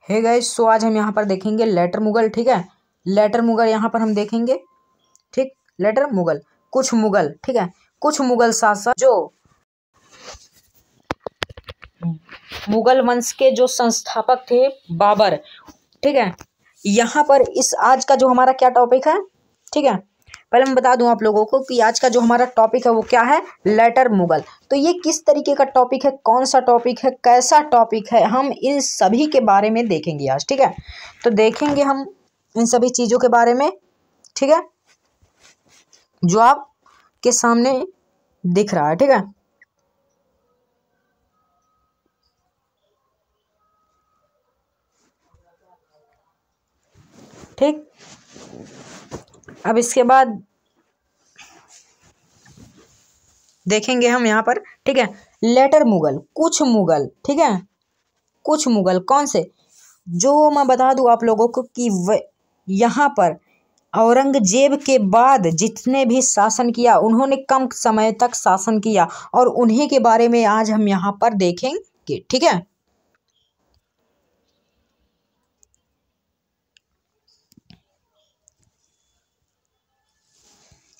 Hey guys, सो आज हम यहाँ पर देखेंगे लेटर मुगल। ठीक है, लेटर मुगल यहाँ पर हम देखेंगे। ठीक, लेटर मुगल, कुछ मुगल। ठीक है, कुछ मुगल शासक जो मुगल वंश के जो संस्थापक थे बाबर। ठीक है, यहाँ पर इस आज का जो हमारा क्या टॉपिक है। ठीक है, पहले मैं बता दूं आप लोगों को कि आज का जो हमारा टॉपिक है वो क्या है, लेटर मुगल। तो ये किस तरीके का टॉपिक है, कौन सा टॉपिक है, कैसा टॉपिक है, हम इन सभी के बारे में देखेंगे आज। ठीक है, तो देखेंगे हम इन सभी चीज़ों के बारे में। ठीक है, जो आप के सामने दिख रहा है। ठीक है, ठीक, अब इसके बाद देखेंगे हम यहाँ पर। ठीक है, लेटर मुगल, कुछ मुगल। ठीक है, कुछ मुगल कौन से, जो मैं बता दूं आप लोगों को कि यहाँ पर औरंगजेब के बाद जितने भी शासन किया उन्होंने कम समय तक शासन किया और उन्हीं के बारे में आज हम यहाँ पर देखेंगे। ठीक है,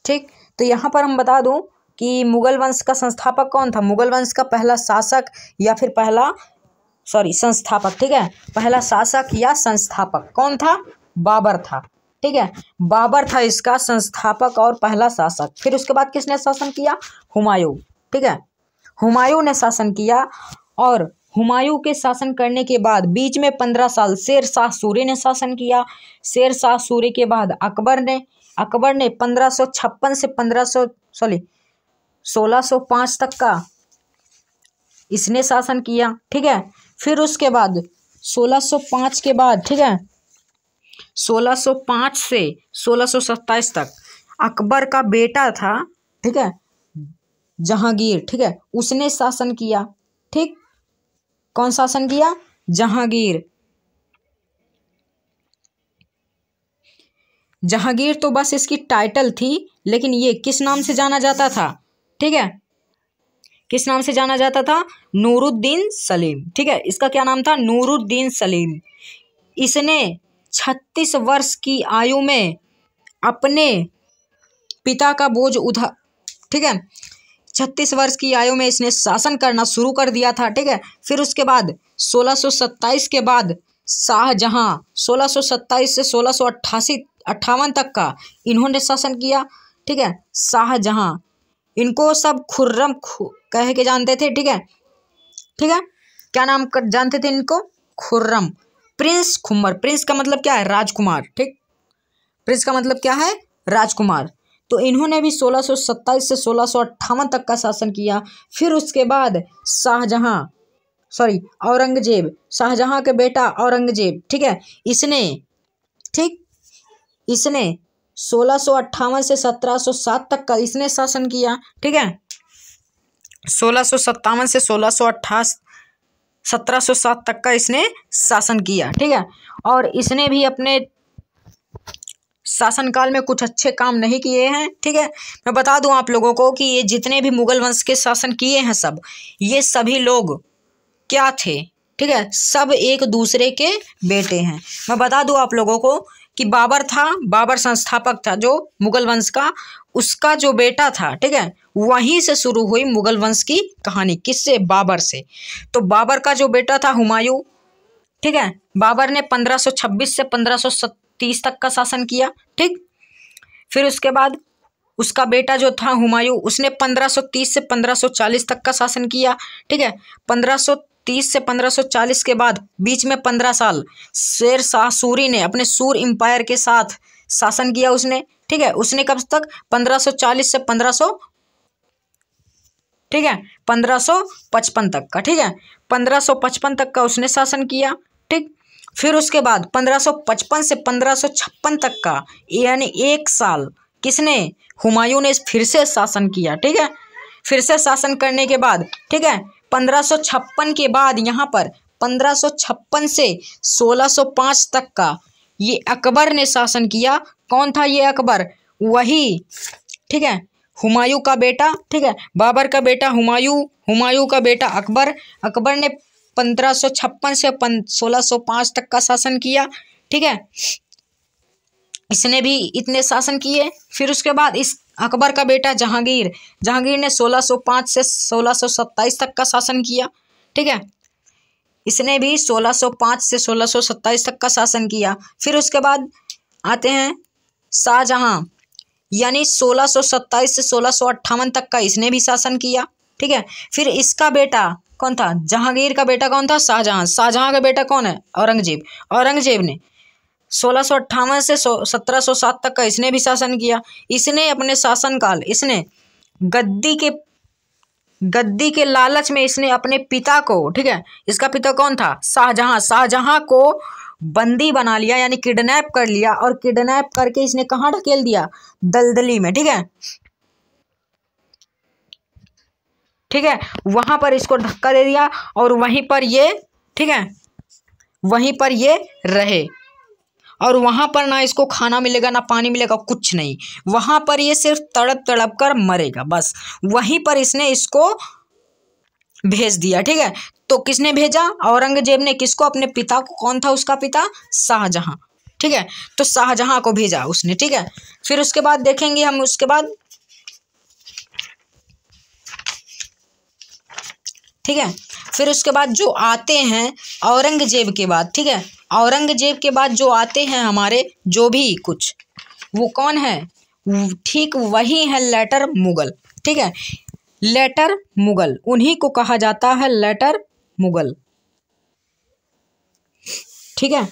ठीक, तो यहाँ पर हम बता दूं कि मुगल वंश का संस्थापक कौन था। मुगल वंश का पहला शासक या फिर संस्थापक। ठीक है, पहला शासक या संस्थापक कौन था, बाबर था। ठीक है, बाबर था इसका संस्थापक और पहला शासक। फिर उसके बाद किसने शासन किया, हुमायूं। ठीक है, हुमायूं ने शासन किया और हुमायूं के शासन करने के बाद बीच में 15 साल शेर शाह सूरी ने शासन किया। शेर शाह सूरी के बाद अकबर ने 1556 से 1605 तक का इसने शासन किया। ठीक है, फिर उसके बाद 1605 के बाद, ठीक है, 1605 से 1627 तक अकबर का बेटा था, ठीक है, जहांगीर। ठीक है, उसने शासन किया। ठीक, कौन शासन किया, जहांगीर। जहांगीर तो बस इसकी टाइटल थी, लेकिन ये किस नाम से जाना जाता था। ठीक है, किस नाम से जाना जाता था, नूरुद्दीन सलीम। ठीक है, इसका क्या नाम था, नूरुद्दीन सलीम। इसने 36 वर्ष की आयु में अपने पिता का बोझ उठा, ठीक है, 36 वर्ष की आयु में इसने शासन करना शुरू कर दिया था। ठीक है, फिर उसके बाद 1627 के बाद शाहजहां 1627 से 1658 तक का इन्होंने शासन किया। ठीक है, शाहजहां, इनको सब खुर्रम कह के जानते थे। ठीक है, ठीक है, क्या नाम कर जानते थे इनको, खुर्रम, प्रिंस खुम्मर। प्रिंस का मतलब क्या है, राजकुमार। ठीक, प्रिंस का मतलब क्या है, राजकुमार। तो इन्होंने भी 1627 से 1658 तक का शासन किया। फिर उसके बाद औरंगजेब, शाहजहां के बेटा औरंगजेब, ठीक है, इसने 1658 से 1707 तक का इसने शासन किया। ठीक है, 1657 से 1707 तक का इसने शासन किया। ठीक है, और इसने भी अपने शासनकाल में कुछ अच्छे काम नहीं किए हैं। ठीक है, मैं बता दूं आप लोगों को कि ये जितने भी मुगल वंश के शासन किए हैं ये सभी लोग क्या थे, ठीक है, सब एक दूसरे के बेटे हैं। मैं बता दूं आप लोगों को कि बाबर संस्थापक था जो मुगल वंश का, उसका जो बेटा था, ठीक है, वहीं से शुरू हुई मुगल वंश की कहानी। किससे, बाबर से। तो बाबर का जो बेटा था हुमायूं, ठीक है, बाबर ने 1526 से 1530 तक का शासन किया। ठीक, फिर उसके बाद उसका बेटा जो था हुमायूं, उसने 1530 से 1540 तक का शासन किया। ठीक है, 1530 से 1540 के बाद बीच में 15 साल शेर शाह सूरी ने अपने सूर एम्पायर के साथ शासन किया उसने। ठीक है, उसने कब तक, 1540 से 1555 तक का। ठीक है, 1555 तक का उसने शासन किया। ठीक, फिर उसके बाद 1555 से 1556 तक का, यानी 1 साल किसने, हुमायूं ने फिर से शासन किया। ठीक है, फिर से शासन करने के बाद, ठीक है, 1556 के बाद यहाँ पर 1556 से 1605 तक का ये अकबर ने शासन किया। कौन था ये अकबर, वही, ठीक है, हुमायूं का बेटा। ठीक है, बाबर का बेटा हुमायूं का बेटा अकबर ने 1556 से 1605 तक का शासन किया। ठीक है, इसने भी इतने शासन किए। फिर उसके बाद इस अकबर का बेटा जहांगीर ने 1605 से 1627 तक का शासन किया। ठीक है, इसने भी 1605 से 1627 तक का शासन किया। फिर उसके बाद आते हैं शाहजहां, यानी 1627 से 1658 तक का इसने भी शासन किया। ठीक है, फिर इसका बेटा कौन था? जहांगीर का बेटा कौन था? शाहजहां। शाहजहां का बेटा कौन है? औरंगजेब ने 1658 से 1707 तक का इसने भी शासन किया। इसने अपने शासनकाल इसने गद्दी के लालच में इसने अपने पिता को, ठीक है, इसका पिता कौन था? शाहजहां को बंदी बना लिया, यानी किडनैप कर लिया, और किडनैप करके इसने कहाँ ढकेल दिया? दलदली में। ठीक है, वहां पर इसको धक्का दे दिया और वहीं पर ये, ठीक है, वहीं पर ये रहे, और वहां पर ना इसको खाना मिलेगा ना पानी मिलेगा, कुछ नहीं। वहां पर ये सिर्फ तड़प तड़प कर मरेगा, बस। वहीं पर इसने इसको भेज दिया। ठीक है, तो किसने भेजा? औरंगजेब ने। किसको? अपने पिता को। कौन था उसका पिता? शाहजहां। ठीक है, तो शाहजहां को भेजा उसने। ठीक है, फिर उसके बाद देखेंगे हम, उसके बाद, ठीक है, फिर उसके बाद जो आते हैं औरंगजेब के बाद, ठीक है, औरंगजेब के बाद जो आते हैं हमारे, जो भी कुछ, वो कौन है? ठीक वही है लेटर मुगल। ठीक है, लेटर मुगल, उन्हीं को कहा जाता है लेटर मुगल। ठीक है,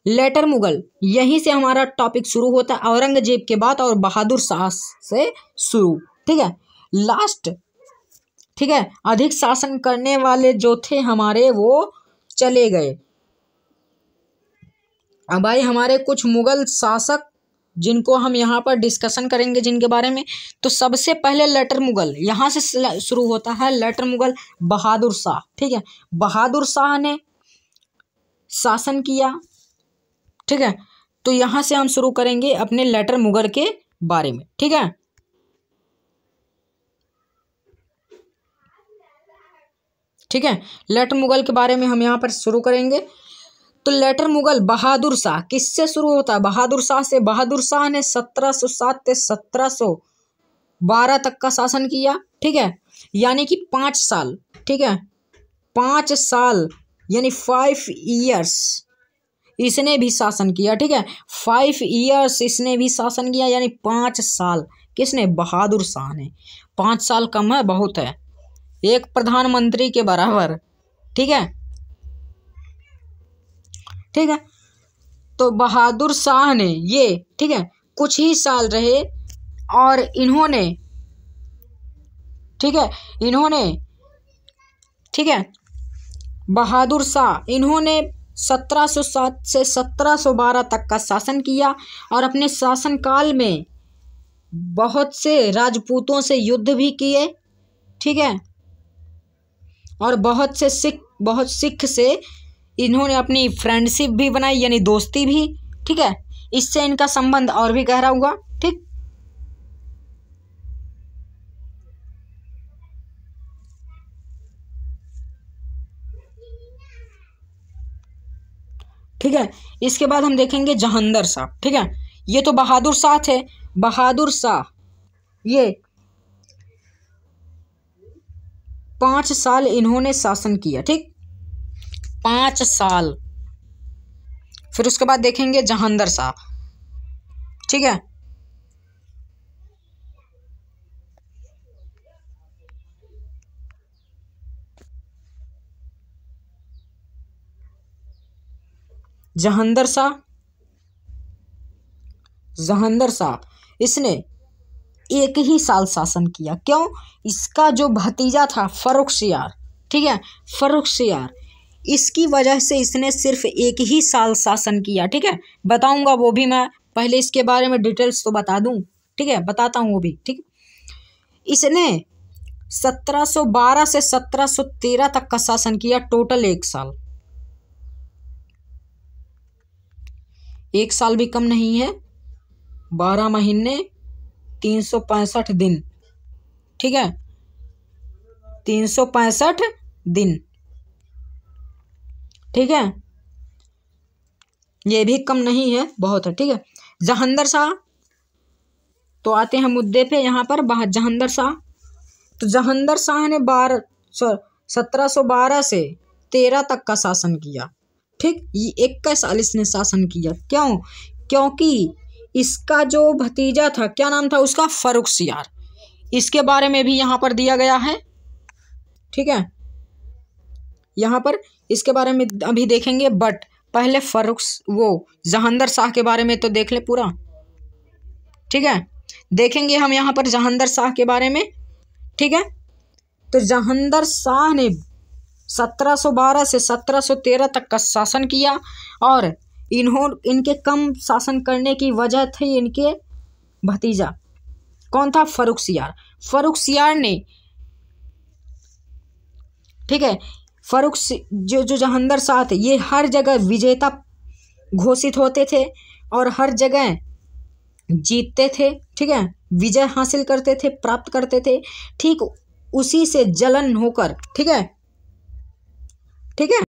लेटर मुगल, यहीं से हमारा टॉपिक शुरू होता है, औरंगजेब के बाद और बहादुर शाह से शुरू। ठीक है, लास्ट, ठीक है, अधिक शासन करने वाले जो थे हमारे, वो चले गए। अब भाई हमारे कुछ मुगल शासक जिनको हम यहाँ पर डिस्कशन करेंगे, जिनके बारे में, तो सबसे पहले लेटर मुगल, यहाँ से शुरू होता है लेटर मुगल, बहादुर शाह। ठीक है, बहादुर शाह ने शासन किया। ठीक है, तो यहाँ से हम शुरू करेंगे अपने लेटर मुगल के बारे में। ठीक है, ठीक है, लेटर मुगल के बारे में हम यहाँ पर शुरू करेंगे। तो लेटर मुगल बहादुर शाह किससे शुरू होता है? बहादुर शाह से। बहादुर शाह ने 1707 से 1712 तक का शासन किया। ठीक है, यानी कि 5 साल। ठीक है, 5 साल यानी 5 ईयर्स इसने भी शासन किया। ठीक है, 5 ईयर्स इसने भी शासन किया, यानी 5 साल। किसने? बहादुर शाह ने। 5 साल कम है? बहुत है, एक प्रधानमंत्री के बराबर। ठीक है, ठीक है, तो बहादुर शाह ने ये, ठीक है, कुछ ही साल रहे, और इन्होंने, ठीक है, ठीक है, बहादुर शाह इन्होंने 1707 से 1712 तक का शासन किया, और अपने शासनकाल में बहुत से राजपूतों से युद्ध भी किए। ठीक है, और बहुत सिख से इन्होंने अपनी फ्रेंडशिप भी बनाई, यानी दोस्ती भी। ठीक है, इससे इनका संबंध और भी गहरा हुआ। ठीक है, इसके बाद हम देखेंगे जहांगीर शाह। ठीक है, ये तो बहादुर शाह थे। बहादुर शाह ये 5 साल इन्होंने शासन किया। ठीक, 5 साल। फिर उसके बाद देखेंगे जहांगीर शाह। ठीक है, जहांगीर शाह इसने 1 ही साल शासन किया। क्यों? इसका जो भतीजा था फर्रुखसियार, ठीक है, फर्रुखसियार, इसकी वजह से इसने सिर्फ 1 ही साल शासन किया। ठीक है, बताऊंगा वो भी मैं, पहले इसके बारे में डिटेल्स तो बता दूं। ठीक है, बताता हूँ वो भी। ठीक, इसने 1712 से 1713 तक का शासन किया, टोटल 1 साल। 1 साल भी कम नहीं है, 12 महीने 365 दिन। ठीक है, 365 दिन। ठीक है, ये भी कम नहीं है, बहुत है। ठीक है, जहांदर शाह, तो आते हैं मुद्दे पे यहाँ पर। जहांदर शाह, तो जहांदर शाह ने 1712 से 13 तक का शासन किया। ठीक, ये 21 साल इसने शासन किया। क्यों? क्योंकि इसका जो भतीजा था, क्या नाम था उसका, फर्रुखसियार, इसके बारे में भी यहाँ पर दिया गया है। ठीक है, यहाँ पर इसके बारे में अभी देखेंगे, बट पहले जहांदर शाह के बारे में तो देख ले पूरा। ठीक है, देखेंगे हम यहाँ पर जहांदर शाह के बारे में। ठीक है, तो जहांदर शाह ने 1712 से 1713 तक का शासन किया, और इनके कम शासन करने की वजह थी इनके भतीजा, कौन था, फर्रुखसियार। फर्रुखसियार ने, ठीक है, जो जहांदर शाह थे, ये हर जगह विजेता घोषित होते थे और हर जगह जीतते थे। ठीक है, विजय हासिल करते थे, प्राप्त करते थे। ठीक, उसी से जलन होकर, ठीक है, ठीक है,